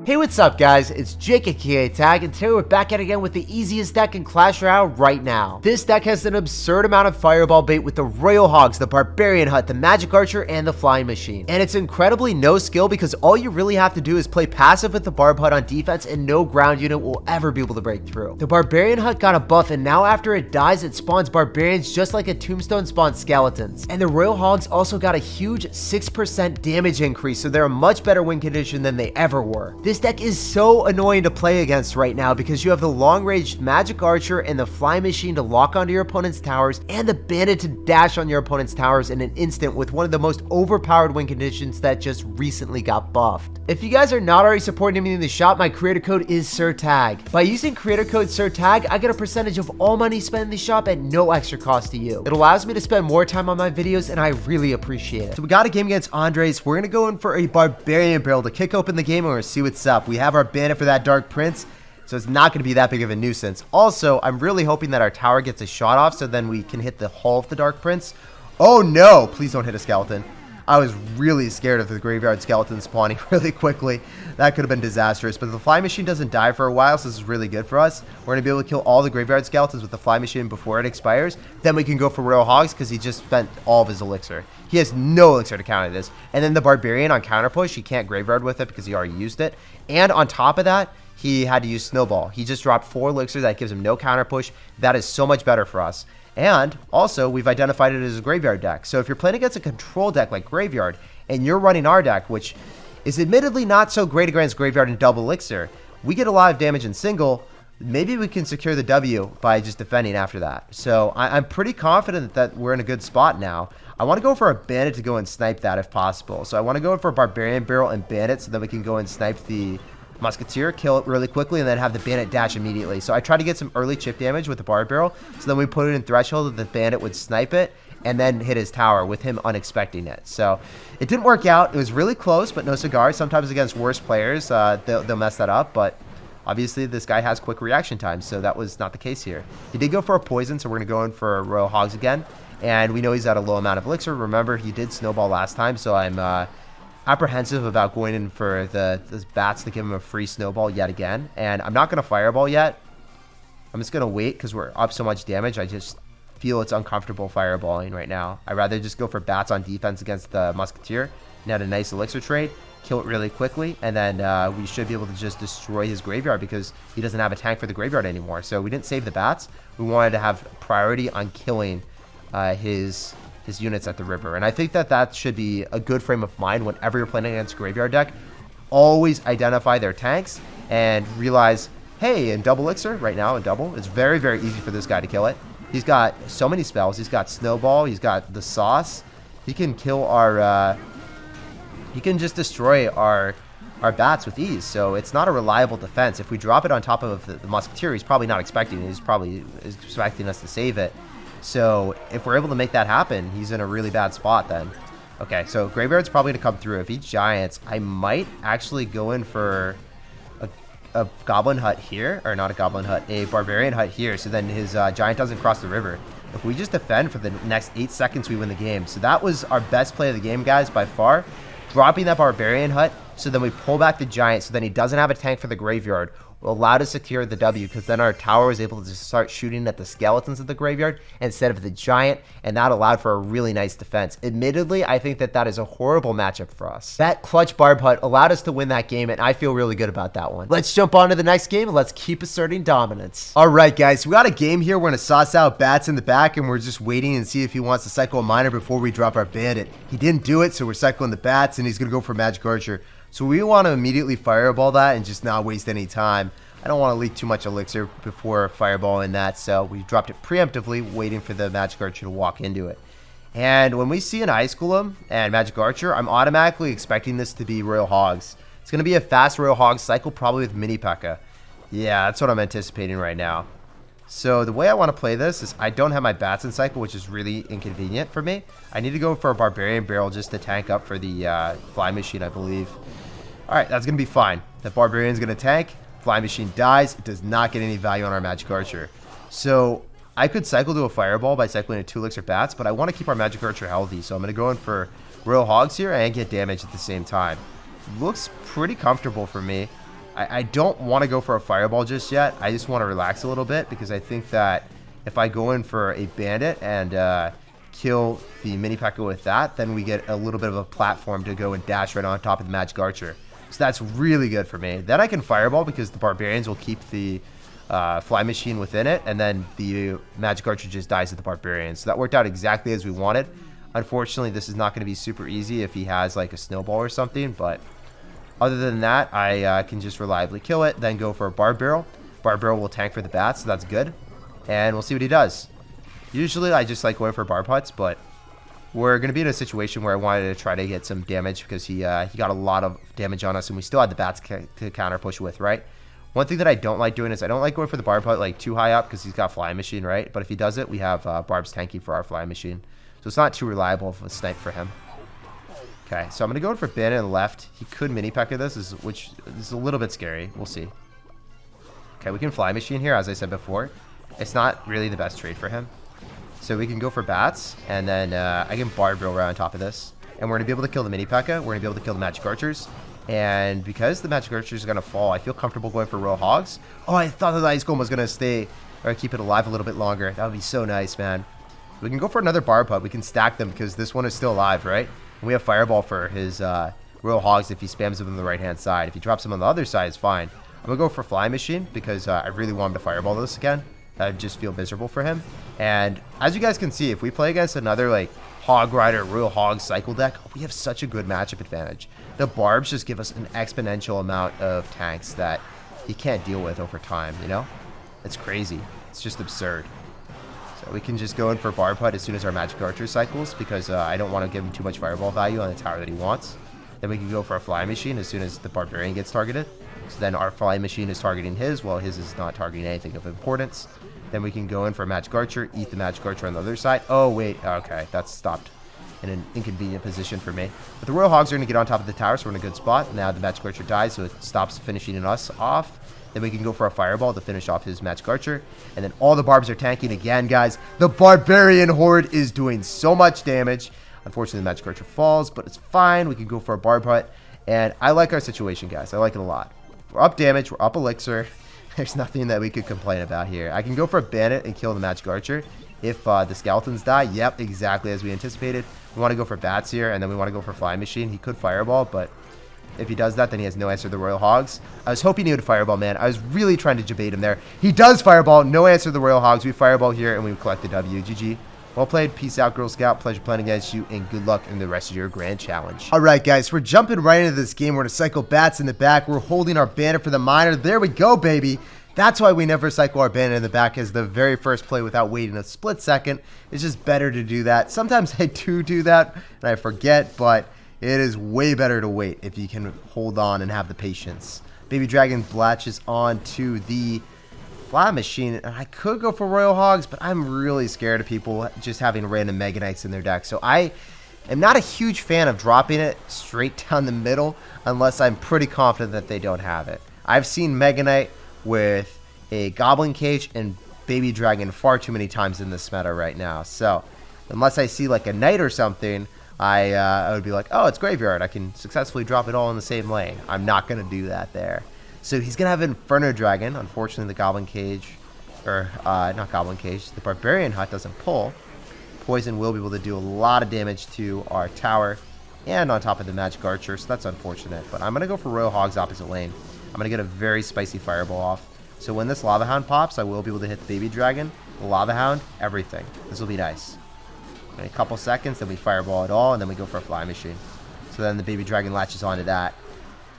Hey, what's up guys, it's Jake aka Tag, and today we're back at it again with the easiest deck in Clash Royale right now. This deck has an absurd amount of fireball bait with the Royal Hogs, the Barbarian Hut, the Magic Archer, and the Flying Machine. And it's incredibly no skill because all you really have to do is play passive with the Barb Hut on defense and no ground unit will ever be able to break through. The Barbarian Hut got a buff and now after it dies it spawns Barbarians just like a Tombstone spawns Skeletons. And the Royal Hogs also got a huge 6% damage increase, so they're a much better win condition than they ever were. This deck is so annoying to play against right now because you have the long-range Magic Archer and the Flying Machine to lock onto your opponent's towers and the Bandit to dash on your opponent's towers in an instant with one of the most overpowered win conditions that just recently got buffed. If you guys are not already supporting me in the shop, my creator code is SirTag. By using creator code SirTag, I get a percentage of all money spent in the shop at no extra cost to you. It allows me to spend more time on my videos and I really appreciate it. So we got a game against Andres. We're going to go in for a Barbarian barrel to kick open the game and we're going to see what's up. We have our Bandit for that Dark Prince, so it's not going to be that big of a nuisance. Also, I'm really hoping that our tower gets a shot off so then we can hit the hull of the Dark Prince. Oh no, please don't hit a skeleton. I was really scared of the graveyard skeleton spawning really quickly. That could have been disastrous, but the Flying Machine doesn't die for a while, so this is really good for us. We're going to be able to kill all the graveyard skeletons with the Flying Machine before it expires. Then we can go for Royal Hogs because he just spent all of his Elixir. He has no Elixir to counter this. And then the Barbarian on counter push, he can't graveyard with it because he already used it. And on top of that, he had to use Snowball. He just dropped 4 Elixir. That gives him no counter push. That is so much better for us. And also, we've identified it as a graveyard deck. So if you're playing against a control deck like Graveyard, and you're running our deck, which is admittedly not so great against Graveyard and double Elixir, we get a lot of damage in single. Maybe we can secure the W by just defending after that. So I'm pretty confident that we're in a good spot now. I want to go for a Bandit to go and snipe that if possible. So I want to go for a Barbarian Barrel and Bandit so that we can go and snipe the Musketeer, kill it really quickly, and then have the Bandit dash immediately. So I try to get some early chip damage with the Barb Barrel, so then we put it in Threshold that the Bandit would snipe it, and then hit his tower with him unexpecting it. So it didn't work out. It was really close, but no cigar. Sometimes against worse players, they'll mess that up, but obviously this guy has quick reaction time, so that was not the case here. He did go for a poison, so we're going to go in for Royal Hogs again, and we know he's at a low amount of Elixir. Remember, he did Snowball last time, so I'm apprehensive about going in for the bats to give him a free snowball yet again. And I'm not going to fireball yet. I'm just going to wait because we're up so much damage. I just feel it's uncomfortable fireballing right now. I'd rather just go for bats on defense against the Musketeer and had a nice Elixir trade, kill it really quickly, and then we should be able to just destroy his graveyard because he doesn't have a tank for the graveyard anymore. So we didn't save the bats. We wanted to have priority on killing his units at the river, and I think that should be a good frame of mind whenever you're playing against a graveyard deck. Always identify their tanks and realize, hey, in double Elixir right now, in double, it's very, very easy for this guy to kill it. He's got so many spells. He's got Snowball. He's got the Sauce. He can kill our he can just destroy our bats with ease. So it's not a reliable defense. If we drop it on top of the Musketeer, he's probably not expecting it. He's probably expecting us to save it. So if we're able to make that happen, he's in a really bad spot then. Okay, so Graveyard's probably going to come through. If he Giants, I might actually go in for a Goblin Hut here. Or not a Goblin Hut, a Barbarian Hut here. So then his Giant doesn't cross the river. If we just defend for the next 8 seconds, we win the game. So that was our best play of the game, guys, by far. Dropping that Barbarian Hut, so then we pull back the Giant, so then he doesn't have a tank for the graveyard. Will allow to secure the W because then our tower was able to just start shooting at the skeletons of the graveyard instead of the Giant, and that allowed for a really nice defense. Admittedly, I think that is a horrible matchup for us. That clutch Barb Hut allowed us to win that game, and I feel really good about that one. Let's jump on to the next game and let's keep asserting dominance. All right, guys, we got a game here. We're going to sauce out Bats in the back, and we're just waiting and see if he wants to cycle a Miner before we drop our Bandit. He didn't do it, so we're cycling the Bats, and he's going to go for Magic Archer. So we want to immediately fireball that and just not waste any time. I don't want to leak too much Elixir before fireballing that, so we dropped it preemptively, waiting for the Magic Archer to walk into it. And when we see an Ice Golem and Magic Archer, I'm automatically expecting this to be Royal Hogs. It's going to be a fast Royal Hogs cycle, probably with Mini P.E.K.K.A. Yeah, that's what I'm anticipating right now. So the way I want to play this is I don't have my bats in cycle, which is really inconvenient for me. I need to go for a Barbarian Barrel just to tank up for the Flying Machine, I believe. Alright, that's going to be fine. The Barbarian's going to tank. Flying Machine dies. It does not get any value on our Magic Archer. So I could cycle to a Fireball by cycling a 2 Elixir Bats, but I want to keep our Magic Archer healthy. So I'm going to go in for Royal Hogs here and get damage at the same time. Looks pretty comfortable for me. I don't want to go for a fireball just yet. I just want to relax a little bit because I think that if I go in for a bandit and kill the mini P.E.K.K.A with that, then we get a little bit of a platform to go and dash right on top of the magic archer. So that's really good for me. Then I can fireball because the barbarians will keep the fly machine within it, and then the magic archer just dies at the barbarian. So that worked out exactly as we wanted. Unfortunately, this is not going to be super easy if he has like a snowball or something, but other than that, I can just reliably kill it, then go for a barb barrel. Barb barrel will tank for the bats, so that's good. And we'll see what he does. Usually I just like going for barb huts, but we're going to be in a situation where I wanted to try to get some damage because he got a lot of damage on us, and we still had the bats to counter push with, right? One thing that I don't like doing is I don't like going for the barb hut like too high up because he's got fly machine, right? But if he does it, we have barbs tanky for our fly machine. So it's not too reliable of a snipe for him. Okay, so I'm going to go in for bandit on the left. He could mini P.E.K.K.A this, which is a little bit scary. We'll see. Okay, we can fly machine here, as I said before. It's not really the best trade for him. So we can go for bats, and then I can barb barrel right on top of this. And we're going to be able to kill the mini P.E.K.K.A. We're going to be able to kill the magic archers. And because the magic archers are going to fall, I feel comfortable going for royal hogs. Oh, I thought the ice golem was going to stay or keep it alive a little bit longer. That would be so nice, man. We can go for another barb hut. We can stack them because this one is still alive, right? And we have fireball for his royal hogs if he spams them on the right-hand side. If he drops them on the other side, it's fine. I'm going to go for fly machine because I really want him to fireball this again. I just feel miserable for him. And as you guys can see, if we play against another like hog rider, royal hog cycle deck, we have such a good matchup advantage. The barbs just give us an exponential amount of tanks that he can't deal with over time, you know? It's crazy. It's just absurd. So we can just go in for barb hut as soon as our magic archer cycles because I don't want to give him too much fireball value on the tower that he wants. Then we can go for a fly machine as soon as the barbarian gets targeted. So then our fly machine is targeting his while his is not targeting anything of importance. Then we can go in for a magic archer, eat the magic archer on the other side. Oh, wait. Okay, that's stopped in an inconvenient position for me. But the royal hogs are going to get on top of the tower, so we're in a good spot. Now the magic archer dies, so it stops finishing us off. Then we can go for a fireball to finish off his magic archer. And then all the barbs are tanking again, guys. The barbarian horde is doing so much damage. Unfortunately, the magic archer falls, but it's fine. We can go for a barb hut. And I like our situation, guys. I like it a lot. We're up damage. We're up elixir. There's nothing that we could complain about here. I can go for a bandit and kill the magic archer if the skeletons die. Yep, exactly as we anticipated. We want to go for bats here, and then we want to go for fly machine. He could fireball, but if he does that, then he has no answer to the royal hogs. I was hoping he would fireball, man. I was really trying to debate him there. He does fireball. No answer to the royal hogs. We fireball here, and we collect the W. GG. Well played. Peace out, Girl Scout. Pleasure playing against you, and good luck in the rest of your grand challenge. All right, guys. We're jumping right into this game. We're going to cycle bats in the back. We're holding our bandit for the miner. There we go, baby. That's why we never cycle our bandit in the back as the very first play without waiting a split second. It's just better to do that. Sometimes I do that, and I forget, but it is way better to wait if you can hold on and have the patience. Baby Dragon latches on to the fly machine, and I could go for royal hogs, but I'm really scared of people just having random Mega Knights in their deck. So I am not a huge fan of dropping it straight down the middle unless I'm pretty confident that they don't have it. I've seen Mega Knight with a goblin cage and baby dragon far too many times in this meta right now. So unless I see like a knight or something, I would be like, oh, it's graveyard. I can successfully drop it all in the same lane. I'm not going to do that there. So he's going to have Inferno Dragon. Unfortunately, the goblin cage, or not goblin cage, the barbarian hut doesn't pull. Poison will be able to do a lot of damage to our tower and on top of the magic archer, so that's unfortunate. But I'm going to go for royal hogs opposite lane. I'm going to get a very spicy fireball off. So when this lava hound pops, I will be able to hit the baby dragon, the lava hound, everything. This will be nice. In a couple seconds, then we fireball it all, and then we go for a fly machine. So then the baby dragon latches onto that.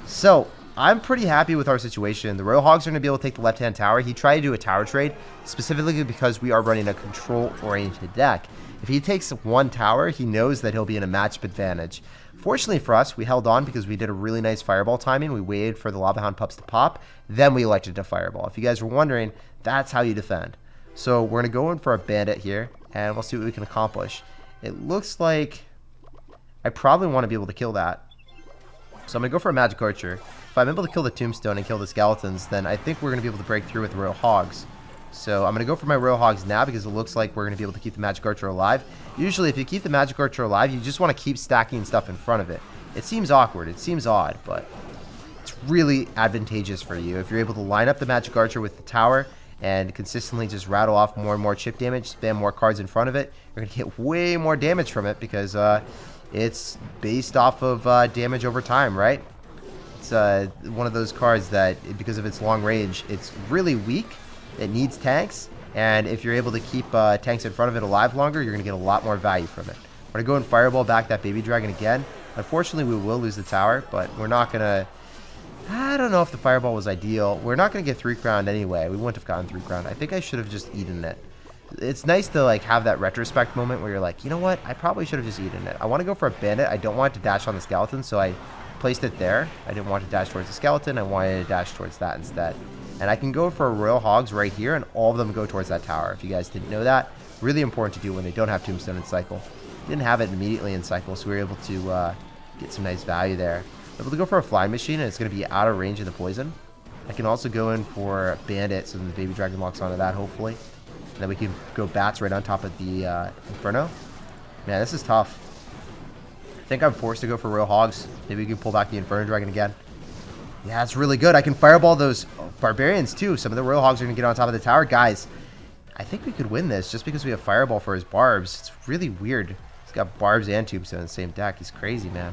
So I'm pretty happy with our situation. The royal hogs are going to be able to take the left-hand tower. He tried to do a tower trade, specifically because we are running a control-oriented deck. If he takes one tower, he knows that he'll be in a matchup advantage. Fortunately for us, we held on because we did a really nice fireball timing. We waited for the lava hound pups to pop, then we elected to fireball. If you guys were wondering, that's how you defend. So we're going to go in for a bandit here, and we'll see what we can accomplish. It looks like I probably want to be able to kill that. So I'm going to go for a magic archer. If I'm able to kill the tombstone and kill the skeletons, then I think we're going to be able to break through with royal hogs. So I'm going to go for my royal hogs now because it looks like we're going to be able to keep the magic archer alive. Usually if you keep the magic archer alive, you just want to keep stacking stuff in front of it. It seems awkward. It seems odd, but it's really advantageous for you. If you're able to line up the magic archer with the tower and consistently just rattle off more and more chip damage, spam more cards in front of it, you're going to get way more damage from it because it's based off of damage over time, right? It's one of those cards that, because of its long range, it's really weak. It needs tanks, and if you're able to keep tanks in front of it alive longer, you're going to get a lot more value from it. We're going to go and fireball back that baby dragon again. Unfortunately, we will lose the tower, but we're not going to... I don't know if the fireball was ideal. We're not going to get 3 crowned anyway. We wouldn't have gotten 3 crowned. I think I should have just eaten it. It's nice to like have that retrospect moment where you're like, you know what? I probably should have just eaten it. I want to go for a bandit. I don't want it to dash on the skeleton, so I placed it there. I didn't want to dash towards the skeleton. I wanted to dash towards that instead. And I can go for Royal Hogs right here, and all of them go towards that tower. If you guys didn't know that, really important to do when they don't have Tombstone in cycle. Didn't have it immediately in cycle, so we were able to get some nice value there. Able to go for a flying machine, and it's going to be out of range of the poison. I can also go in for bandit, so then the baby dragon locks onto that, hopefully. And then we can go bats right on top of the inferno. Man, this is tough. I think I'm forced to go for Royal Hogs. Maybe we can pull back the inferno dragon again. Yeah, it's really good. I can fireball those barbarians too. Some of the Royal Hogs are going to get on top of the tower. Guys, I think we could win this just because we have fireball for his barbs. It's really weird. He's got barbs and tombstone in the same deck. He's crazy, man.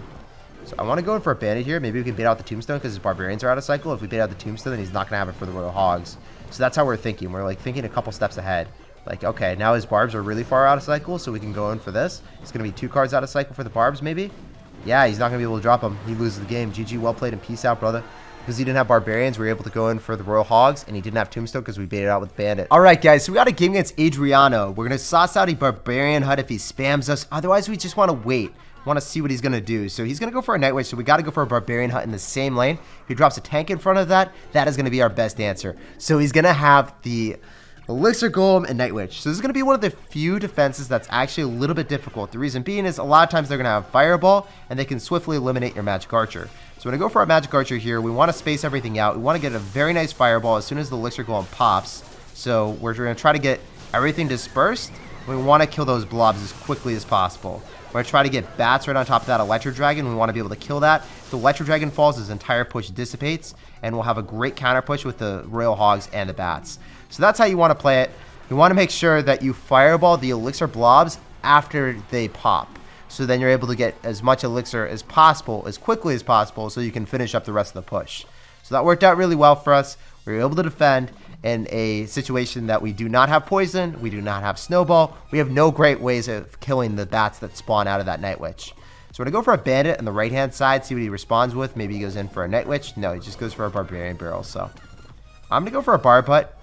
So I want to go in for a bandit here. Maybe we can bait out the tombstone because his barbarians are out of cycle. If we bait out the tombstone, then he's not going to have it for the Royal Hogs. So that's how we're thinking. We're like thinking a couple steps ahead. Like, okay, now his barbs are really far out of cycle, so we can go in for this. It's going to be 2 cards out of cycle for the barbs, maybe. Yeah, he's not going to be able to drop them. He loses the game. GG, well played, and peace out, brother. Because he didn't have barbarians, we were able to go in for the Royal Hogs, and he didn't have tombstone because we baited out with bandit. All right, guys, so we got a game against Adriano. We're going to sauce out a barbarian hut if he spams us. Otherwise, we just want to wait. Want to see what he's going to do. So he's going to go for a Night Witch, so we got to go for a barbarian hut in the same lane. If he drops a tank in front of that, that is going to be our best answer. So he's going to have the Elixir Golem and Night Witch. So this is going to be one of the few defenses that's actually a little bit difficult. The reason being is a lot of times they're going to have Fireball, and they can swiftly eliminate your Magic Archer. So we're going to go for our Magic Archer here. We want to space everything out. We want to get a very nice Fireball as soon as the Elixir Golem pops. So we're going to try to get everything dispersed. We want to kill those blobs as quickly as possible. We're going to try to get bats right on top of that Electro Dragon. We want to be able to kill that. If the Electro Dragon falls, his entire push dissipates, and we'll have a great counter push with the Royal Hogs and the bats. So that's how you want to play it. You want to make sure that you fireball the Elixir blobs after they pop. So then you're able to get as much Elixir as possible, as quickly as possible, so you can finish up the rest of the push. So that worked out really well for us. We were able to defend in a situation that we do not have poison, we do not have snowball, we have no great ways of killing the bats that spawn out of that Night Witch. So we're going to go for a bandit on the right hand side, see what he responds with. Maybe he goes in for a Night Witch. No, he just goes for a barbarian barrel. So I'm going to go for a barb hut,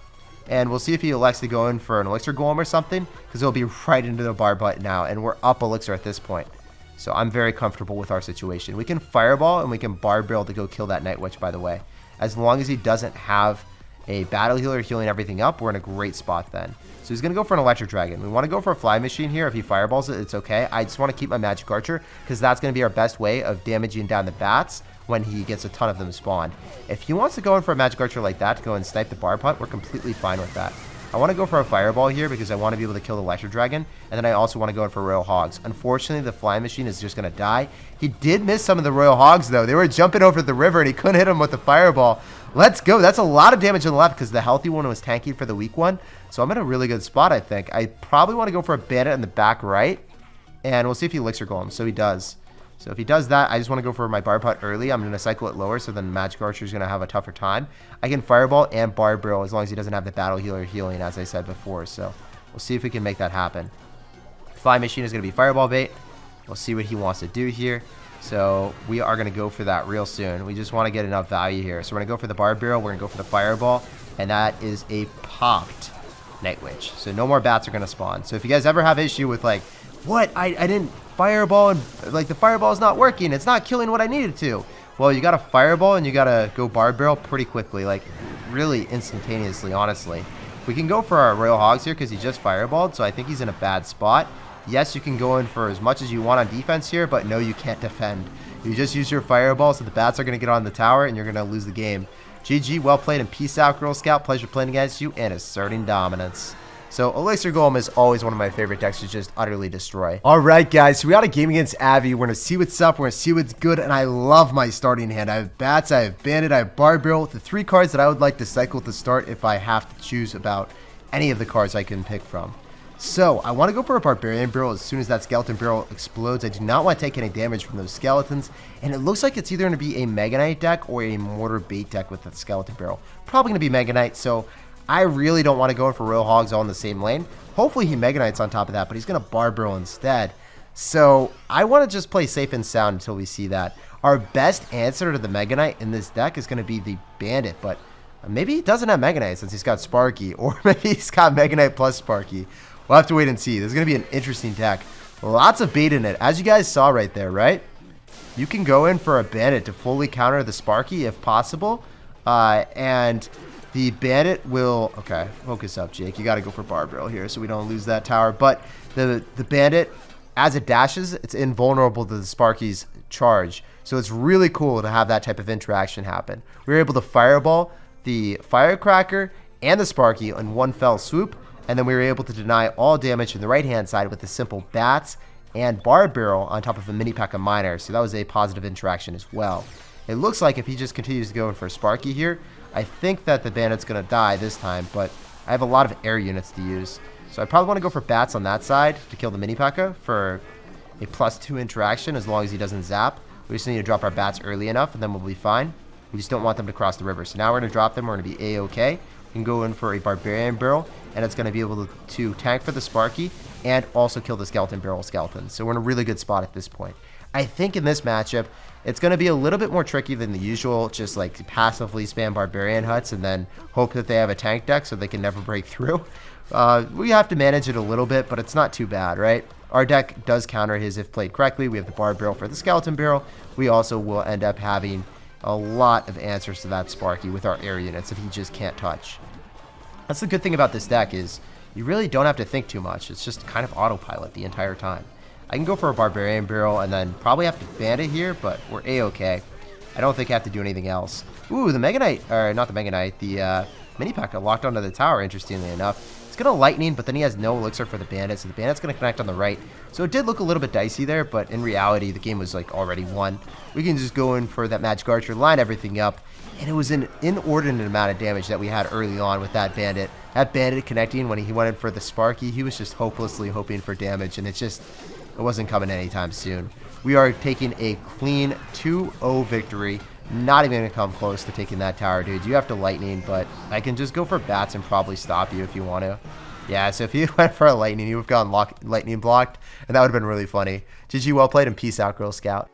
and we'll see if he elects to go in for an elixir golem or something, because it'll be right into the barb hut now, and we're up elixir at this point. So I'm very comfortable with our situation. We can fireball and we can barb barrel to go kill that Night Witch, by the way. As long as he doesn't have a battle healer healing everything up, we're in a great spot then. So he's going to go for an Electric Dragon. We want to go for a Fly Machine here. If he fireballs it, it's okay. I just want to keep my Magic Archer because that's going to be our best way of damaging down the bats when he gets a ton of them spawned. If he wants to go in for a Magic Archer like that to go and snipe the Barb Hut, we're completely fine with that. I want to go for a Fireball here because I want to be able to kill the Electric Dragon, and then I also want to go in for Royal Hogs. Unfortunately, the Fly Machine is just going to die. He did miss some of the Royal Hogs, though. They were jumping over the river, and he couldn't hit them with the Fireball. Let's go. That's a lot of damage on the left because the healthy one was tanking for the weak one. So I'm in a really good spot, I think. I probably want to go for a Bandit in the back right, and we'll see if he Elixir Golem. So he does. So if he does that, I just want to go for my Barb Hut early. I'm going to cycle it lower, so then Magic Archer is going to have a tougher time. I can Fireball and Barb Barrel as long as he doesn't have the Battle Healer healing, as I said before. So we'll see if we can make that happen. Fly Machine is going to be Fireball bait. We'll see what he wants to do here. So we are going to go for that real soon. We just want to get enough value here. So we're going to go for the Barb Barrel. We're going to go for the Fireball. And that is a popped Night Witch. So no more bats are going to spawn. So if you guys ever have issue with like, what? I didn't Fireball and like the Fireball is not working. It's not killing what I needed to. Well, you got to Fireball and you got to go Barb Barrel pretty quickly. Like really instantaneously, honestly. We can go for our Royal Hogs here because he just Fireballed. So I think he's in a bad spot. Yes, you can go in for as much as you want on defense here, but no, you can't defend. You just use your Fireball, so the bats are going to get on the tower, and you're going to lose the game. GG, well played, and peace out, Girl Scout. Pleasure playing against you and asserting dominance. So Elixir Golem is always one of my favorite decks to just utterly destroy. Alright guys, so we got a game against Avi. We're going to see what's up, we're going to see what's good, and I love my starting hand. I have Bats, I have Bandit, I have Barbarian, the 3 cards that I would like to cycle to start if I have to choose about any of the cards I can pick from. So, I want to go for a Barbarian barrel as soon as that skeleton barrel explodes. I do not want to take any damage from those skeletons, and it looks like it's either going to be a Mega Knight deck or a Mortar Bait deck with the skeleton barrel. Probably going to be Mega Knight, so I really don't want to go in for Royal Hogs all in the same lane. Hopefully he Mega Knights on top of that, but he's going to Barbarian instead. So, I want to just play safe and sound until we see that. Our best answer to the Mega Knight in this deck is going to be the Bandit, but maybe he doesn't have Mega Knight since he's got Sparky, or maybe he's got Mega Knight plus Sparky. We'll have to wait and see. This is going to be an interesting deck. Lots of bait in it. As you guys saw right there, right? You can go in for a Bandit to fully counter the Sparky if possible. And the Bandit will... Okay, focus up, Jake. You got to go for Barbarian here so we don't lose that tower. But the Bandit, as it dashes, it's invulnerable to the Sparky's charge. So it's really cool to have that type of interaction happen. We were able to Fireball the Firecracker and the Sparky in one fell swoop. And then we were able to deny all damage from the right-hand side with the simple Bats and Barbarian on top of a mini pack of Miners. So that was a positive interaction as well. It looks like if he just continues to go in for Sparky here, I think that the Bandit's going to die this time, but I have a lot of air units to use. So I probably want to go for Bats on that side to kill the mini P.E.K.K.A. for a +2 interaction as long as he doesn't zap. We just need to drop our Bats early enough and then we'll be fine. We just don't want them to cross the river. So now we're going to drop them. We're going to be A-OK. We can go in for a Barbarian barrel, and it's going to be able to tank for the Sparky and also kill the skeleton barrel skeletons. So we're in a really good spot at this point. I think in this matchup, it's going to be a little bit more tricky than the usual, just like passively spam Barbarian huts and then hope that they have a tank deck so they can never break through. We have to manage it a little bit, but it's not too bad, right? Our deck does counter his if played correctly. We have the Barbarian for the skeleton barrel. We also will end up having a lot of answers to that Sparky with our air units that he just can't touch. That's the good thing about this deck is you really don't have to think too much. It's just kind of autopilot the entire time. I can go for a Barbarian barrel and then probably have to Bandit here, but we're A-OK. I don't think I have to do anything else. Ooh, the Mega Knight, or not the Mega Knight, the mini P.E.K.K.A. locked onto the tower, interestingly enough. It's going to Lightning, but then he has no Elixir for the Bandit, so the Bandit's going to connect on the right. So it did look a little bit dicey there, but in reality, the game was like already won. We can just go in for that Magic Archer, line everything up, and it was an inordinate amount of damage that we had early on with that Bandit. That Bandit connecting when he went in for the Sparky, he was just hopelessly hoping for damage, and it wasn't coming anytime soon. We are taking a clean 2-0 victory. Not even going to come close to taking that tower, dude. You have to Lightning, but I can just go for Bats and probably stop you if you want to. Yeah, so if you went for a Lightning, you would have gotten Lightning blocked, and that would have been really funny. GG, well played, and peace out, Girl Scout.